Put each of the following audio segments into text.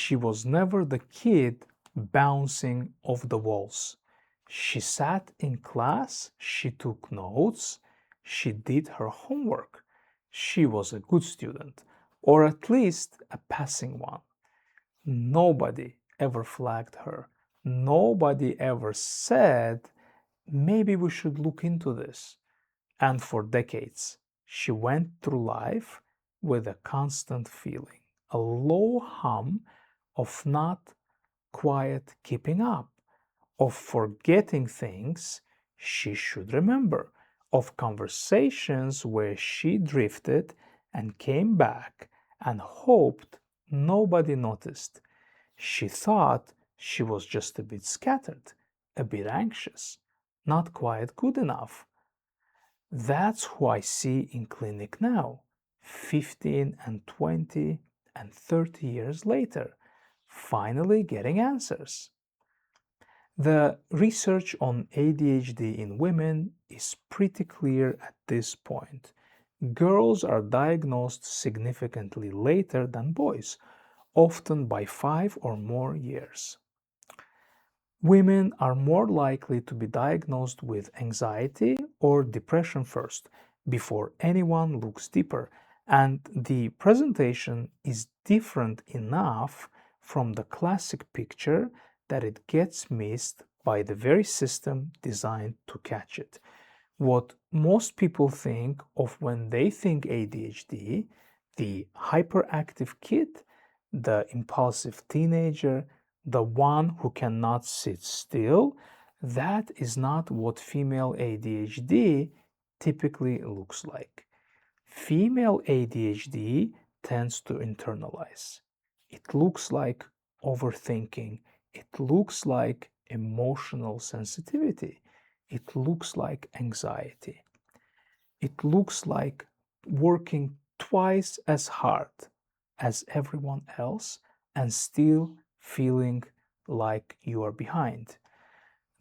She was never the kid bouncing off the walls. She sat in class, she took notes, she did her homework. She was a good student, or at least a passing one. Nobody ever flagged her. Nobody ever said, maybe we should look into this. And for decades, she went through life with a constant feeling, a low hum of not quite keeping up, of forgetting things she should remember, of conversations where she drifted and came back and hoped nobody noticed. She thought she was just a bit scattered, a bit anxious, not quite good enough. That's who I see in clinic now, 15 and 20 and 30 years later, finally getting answers. The research on ADHD in women is pretty clear at this point. Girls are diagnosed significantly later than boys, often by 5 or more years. Women are more likely to be diagnosed with anxiety or depression first, before anyone looks deeper, and the presentation is different enough from the classic picture that it gets missed by the very system designed to catch it. What most people think of when they think ADHD, the hyperactive kid, the impulsive teenager, the one who cannot sit still, that is not what female ADHD typically looks like. Female ADHD tends to internalize. It looks like overthinking. It looks like emotional sensitivity. It looks like anxiety. It looks like working twice as hard as everyone else and still feeling like you are behind.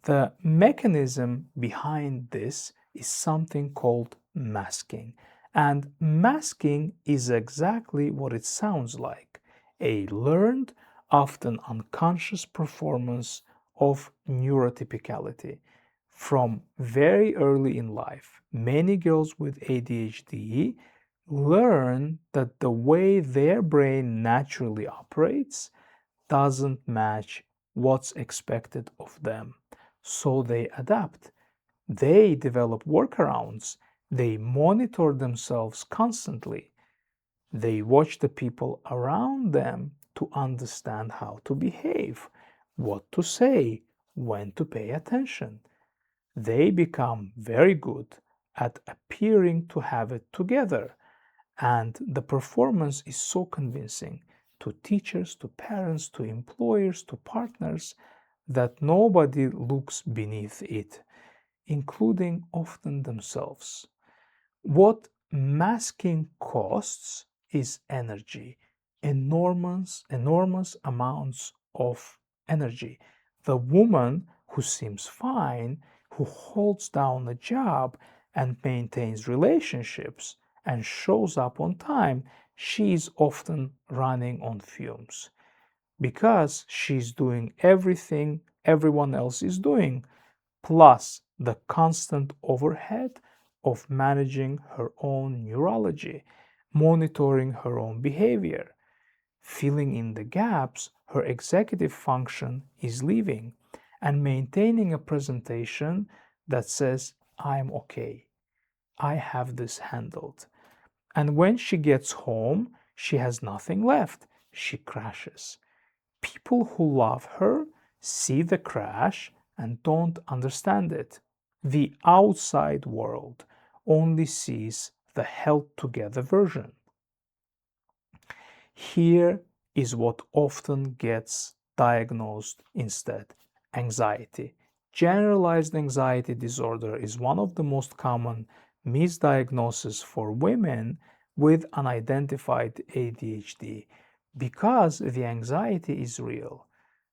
The mechanism behind this is something called masking. And masking is exactly what it sounds like, a learned, often unconscious performance of neurotypicality. From very early in life, many girls with ADHD learn that the way their brain naturally operates doesn't match what's expected of them. So they adapt. They develop workarounds. They monitor themselves constantly. They watch the people around them to understand how to behave, what to say, when to pay attention. They become very good at appearing to have it together, and the performance is so convincing to teachers, to parents, to employers, to partners that nobody looks beneath it, including often themselves. What masking costs is energy, enormous amounts of energy. The woman who seems fine, who holds down a job and maintains relationships and shows up on time, she's often running on fumes because she's doing everything everyone else is doing, plus the constant overhead of managing her own neurology, monitoring her own behavior. Filling in the gaps, her executive function is leaving, and maintaining a presentation that says, I'm okay, I have this handled. And when she gets home, she has nothing left. She crashes. People who love her see the crash and don't understand it. The outside world only sees the held together version. Here is what often gets diagnosed instead: anxiety. Generalized anxiety disorder is one of the most common misdiagnoses for women with unidentified ADHD because the anxiety is real.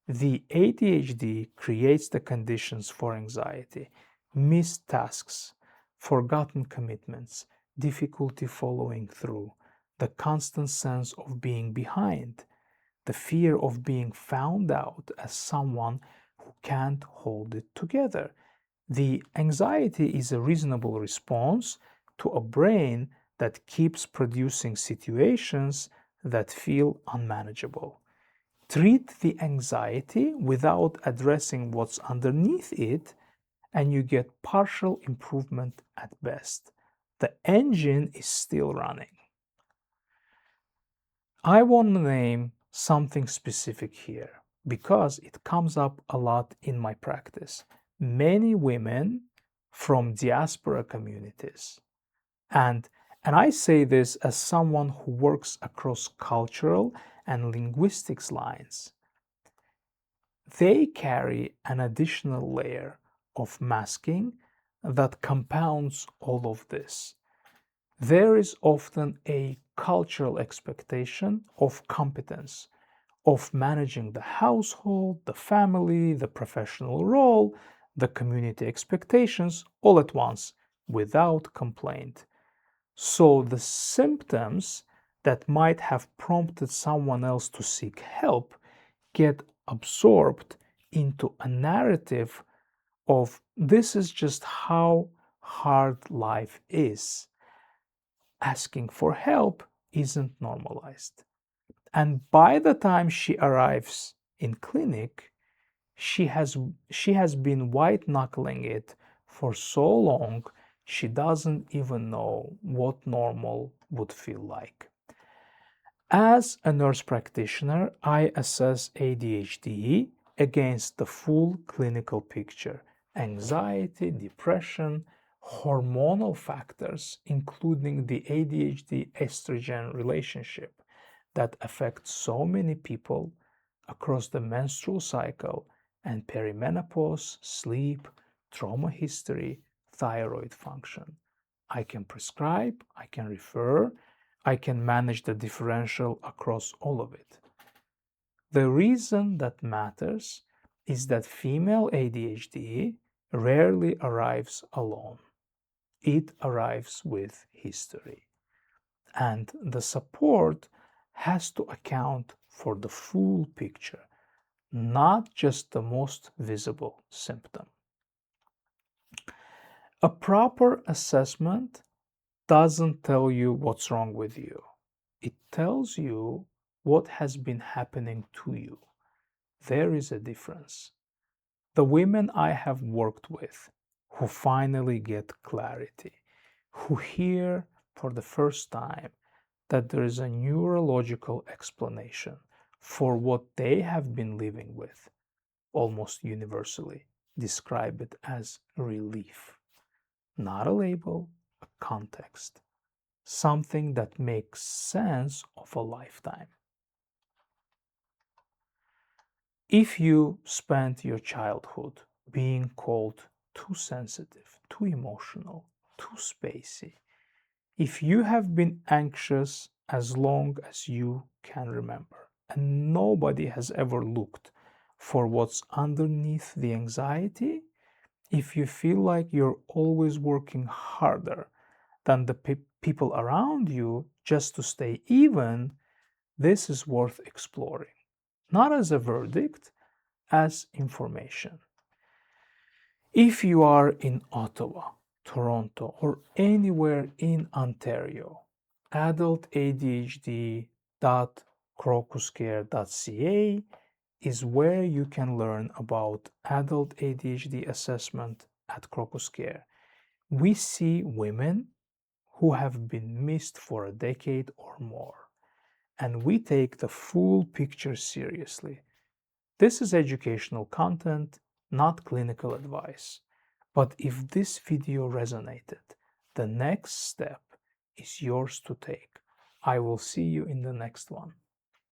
The ADHD creates the conditions for anxiety: missed tasks, forgotten commitments, difficulty following through, the constant sense of being behind. the fear of being found out as someone who can't hold it together. The anxiety is a reasonable response to a brain that keeps producing situations that feel unmanageable. Treat the anxiety without addressing what's underneath it, and you get partial improvement at best. The engine is still running. I want to name something specific here because it comes up a lot in my practice. Many women from diaspora communities, and I say this as someone who works across cultural and linguistics lines, they carry an additional layer of masking that compounds all of this. There is often a cultural expectation of competence, of managing the household, the family, the professional role, the community expectations all at once without complaint. So the symptoms that might have prompted someone else to seek help get absorbed into a narrative of this is just how hard life is. Asking for help isn't normalized. And by the time she arrives in clinic, she has been white knuckling it for so long she doesn't even know what normal would feel like. As a nurse practitioner, I assess ADHD against the full clinical picture: anxiety, depression, hormonal factors, including the ADHD estrogen relationship that affects so many people across the menstrual cycle and perimenopause, sleep, trauma history, thyroid function. I can prescribe, I can refer, I can manage the differential across all of it. The reason that matters is that female ADHD rarely arrives alone. It arrives with history. And the support has to account for the full picture, not just the most visible symptom. A proper assessment doesn't tell you what's wrong with you. It tells you what has been happening to you. There is a difference. The women I have worked with who finally get clarity, who hear for the first time that there is a neurological explanation for what they have been living with, almost universally describe it as relief. Not a label, a context. Something that makes sense of a lifetime. If you spent your childhood being called too sensitive, too emotional, too spacey, if you have been anxious as long as you can remember, and nobody has ever looked for what's underneath the anxiety, if you feel like you're always working harder than the people around you just to stay even, this is worth exploring. Not as a verdict, as information. If you are in Ottawa, Toronto, or anywhere in Ontario, adultadhd.crocuscare.ca is where you can learn about adult ADHD assessment at Crocus Care. We see women who have been missed for a decade or more, and we take the full picture seriously. This is educational content, not clinical advice. But if this video resonated, the next step is yours to take. I will see you in the next one.